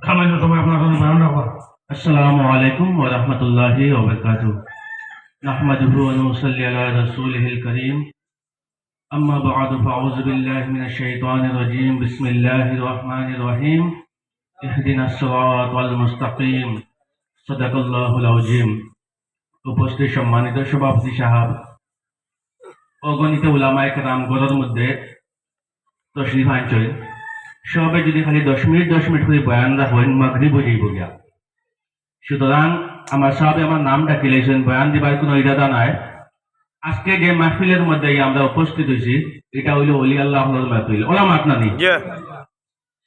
সামান্য সময় আপনার জন্য বয়ান রাখবো। আসসালামু আলাইকুম ওয়া রাহমাতুল্লাহি ওয়া বারাকাতুহু। নাহমাদুহু ওয়া নুসাল্লি আলা রাসূলিহিল কারীম। আম্মা বা'দু ফাআউযু বিল্লাহি মিনাশ শাইতানির রাজীম। বিসমিল্লাহির রহমানির রহিম। ইহদিনাস সিরাতাল মুস্তাকিম। সাদাকাল্লাহুল আযীম। উপস্থিত সম্মানিত সভাপতি সাহেব, অগণিত উলামায়ে কেরাম ঘরের মধ্যে তশরিফ আনছেন। সবে যদি খালি 10 মিনিট করে বয়ান রাখেন মাগরিব হয়ে যাইব গিয়া। সুতরাং আমার সাহেব আমার নাম ডাকি লাইছেন, বয়ান দিবার কোনো ইরাদা নাই। আজকে যে মাহফিলের মধ্যে আমরা উপস্থিত হয়েছি এটা হইল ওলি আল্লাহর মাহফিল। ওলামা আপনানি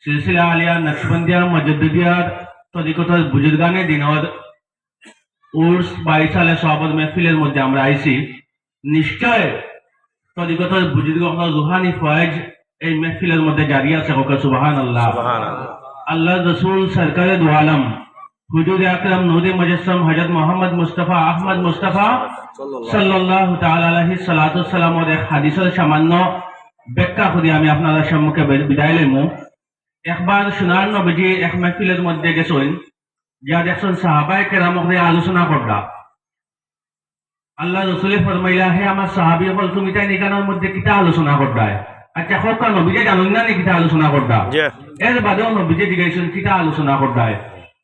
সিলসিলা আলিয়া নকশবন্দিয়া মুজাদ্দিদিয়ার তরিকতার বুজুর্গানে দিনের উর্স 22 সালে সহবত মাহফিলের মধ্যে আমরা আইছি। নিশ্চয় তরিকতার বুজুর্গ রুহানি ফয়েজ এই মাহফিলের মধ্যে জারি আছে। সুবহানাল্লাহ। আল্লাহ রসুল সরকারে দু আলম হুজুর আকরাম নূরে মুজাসসাম হযরত মোহাম্মদ মুস্তাফা আহমদ মুস্তাফা সাল্লাল্লাহু তাআলা আলাইহি সাল্লাতু সাল্লামের এক হাদিসের সামান্য ব্যাখ্যা করে আমি আপনাদের সম্মুখে বিদায় লইমু। একবার সোনার নবীজি এক মাহফিলের মধ্যে গেছেন, যা দেখছেন সাহাবায়ে কেরামকে আলোচনা করলা। আল্লাহ রসুলে ফরমাইলা, হে আমার সাহাবী হল তুমি তাই নিকানোর মধ্যে কিতা আলোচনা করদায়? আচ্ছা হোক নবীজে জানুন না কিতা আলোচনা করদা? এর বাদেও নবীজে জিজ্ঞাসা কিতা আলোচনা করদায়?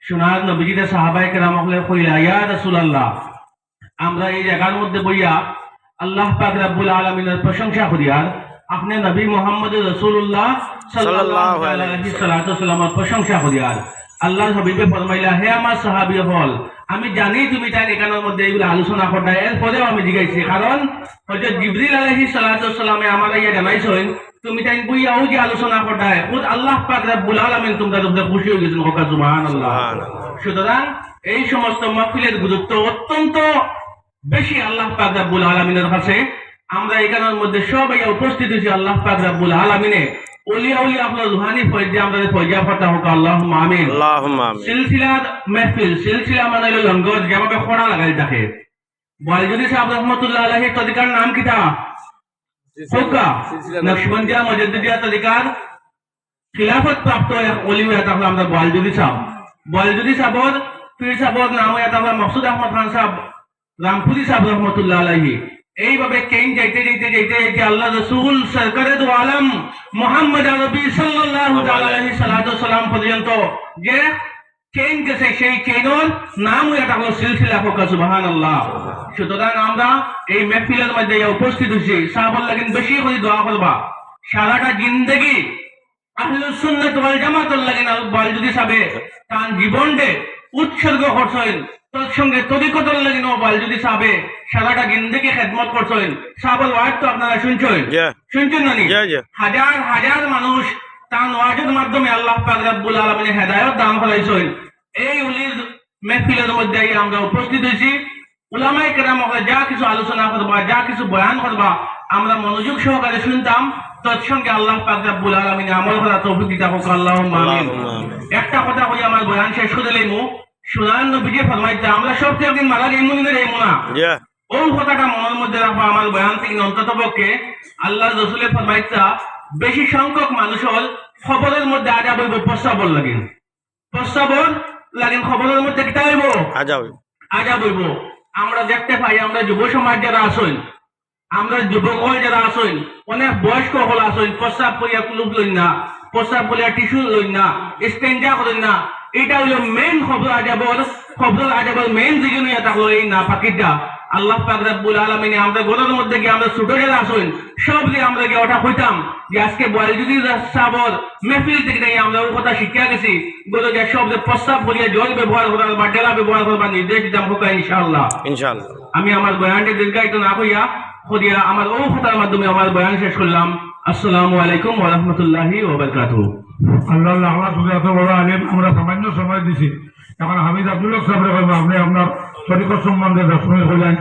সোনার নবীজিদের সাহাবায়ে কেরামকে কইলা, ইয়া রাসূলুল্লাহ, আমরা এই জায়গার মধ্যে বইয়া আল্লাহ পাক রব্বুল আলামিনের প্রশংসা করি, আর আপনি নবী মুহাম্মদ রাসূলুল্লাহ সাল্লাল্লাহু আলাইহি সাল্লামের প্রশংসা করি। আর আল্লাহর হাবিবে ফরমাইলা, হে আমার সাহাবী হল আমি জানি তুমি তাই এখানের মধ্যে এইগুলো আলোচনা করতে। এরপরেও আমি জিজ্ঞাসি, কারণ হযরত জিবরিল আলাইহিস সালামে আমার ইয়া জানাইছেন তুমি তাই বইয়াও যে আলোচনা করতে খুদ আল্লাহ পাক রব্বুল আলামিন তোমরা খুশি হয়ে গেছেন। সুবহানাল্লাহ। সুতরাং এই সমস্ত মাহফিলের গুরুত্ব অত্যন্ত বেশি আল্লাহ পাক রব্বুল আলামিনের কাছে। আমরা এখানের মধ্যে সবাই উপস্থিত হয়েছি আল্লাহ পাক রব্বুল আলামিনে ওলিয়া উলিয়া আপনার রুহানি ফয়জা আমাদের ফয়জা ফাতা হোক। আল্লাহুম্মা আমিন। আল্লাহুম্মা আমিন। সিলসিলার মাহফিল, সিলসিলা মানে হলো লঙ্গর যেভাবে খোড়া লাগাই থাকে। ওয়ালিদি সাহেব রাহমাতুল্লাহ আলাইহি তরিকার নাম কিতা? ফোকা নকশবন্দিয়া মুজাদ্দিদিয়া তরিকার খিলাফত প্রাপ্ত এক ওলি হয়ে থাকলো আমরা ওয়ালিদি সাহেব। ওয়ালিদি সাহেবর পীর সাহেবর নাম হয়ে থাকলো মকসুদ আহমদ খান সাহেব রামপুরি সাহেব রহমতুল্লাহ আলাইহি। এইভাবে কেন যাইতে যাইতে যাইতে যাইতে আল্লাহ রসুল সরকারে দু আলম মুহাম্মদ আরবি সাল্লাল্লাহু আলাইহি সাল্লাম পর্যন্ত যে চেইন গেছে, সেই চেইনের নাম হয়ে থাকলো সিলসিলা ফোকা। সুবহানাল্লাহ। সুতরাং আমরা এই মাহফিলের মধ্যে উপস্থিত হয়েছি, সাহাবার লাগেন বেশি করে দোয়া করবা। সারাটা জিন্দেগি আহলুস সুন্নাত ওয়াল জামাতের লাগেন ওয়ালিদি সাহেব তার জীবনকে উৎসর্গ করছেন। তৎসঙ্গে তরিকতর লাগেন ওয়ালিদি সাহেব সারাটা জিন্দেগি খেদমত করছেন। সাহাবার ওয়াজ তো আপনারা শুনছেন না? হাজার হাজার মানুষ তার ওয়াজের মাধ্যমে আল্লাহ পাক রব্বুল আলামিনের হেদায়েত দান করাইছেন। এই ওলির মাহফিলের মধ্যে আমরা উপস্থিত হয়েছি। উলামায়ে কেরাম যা কিছু আলোচনা করবা, যা কিছু বয়ান করবা আমরা মনোযোগ সহকারে শুনতাম। তৎসঙ্গে আল্লাহ পাক রব্বুল আলামিন আমল করার তৌফিক দিতে হোক। আল্লাহুম্মা আমিন। একটা কথা কই আমার বয়ান শেষ করে লইমু। সুনান নবীজি ফরমাইতে আমরা সব একদিন মারা যাইমু না যাইমু না, ওই কথাটা মনের মধ্যে রাখবা। আমার বয়ান থেকে অন্তত পক্ষে আল্লাহ রসুলের ফরমাইতে বেশি সংখ্যক মানুষের খবরের মধ্যে আজাব হইব, প্রস্তাবর লাগেন, প্রস্তাবর লাগেন খবরের মধ্যে কিতা হইব? আজাব হইব। আমরা দেখতে পাই আমরা যুব সমাজ যারা আসেন, আমরা যুবক যারা আসেন, অনেক বয়স্ক হল আসেন, প্রস্তাব করিয়া কুলুপ লইন না, প্রস্তাব করিয়া টিস্যু লইন না, স্টেঞ্জা করেন না। এটা হইল মেইন খবর আজাবর মেইন রিজন হইয়া থাকলো এই না পাকিটা। আল্লাহ পাক রব্বুল আলামিন আমরা ঘরের মধ্যে গিয়ে আমরা ছোট যারা আসেন সব যে আমরা গিয়ে ওটা কইতাম যে আজকে ওয়ালিদি সাহেবর মাহফিল থেকে আমরা ওই কথা শিখিয়া গেছি। বলে যে সব যে প্রস্তাব করিয়া জল ব্যবহার করার বা ডেলা ব্যবহার করবার নির্দেশ দিতাম হোক ইনশাআল্লাহ। আমি আমার বয়ানটি দীর্ঘায়িত না কইয়া করিয়া আমার ও কথার মাধ্যমে আমার বয়ান শেষ করলাম। আসসালামু আলাইকুম ওয়া রাহমাতুল্লাহি ওয়া বারাকাতুহু। আল্লাহ আল্লাহ তুমি এত বড় আলেম, আমরা সামান্য সময় দিছি। এখন হামিদ আব্দুল হক সাহেব আপনি আপনার তরিকত সম্বন্ধে দর্শন করলেন।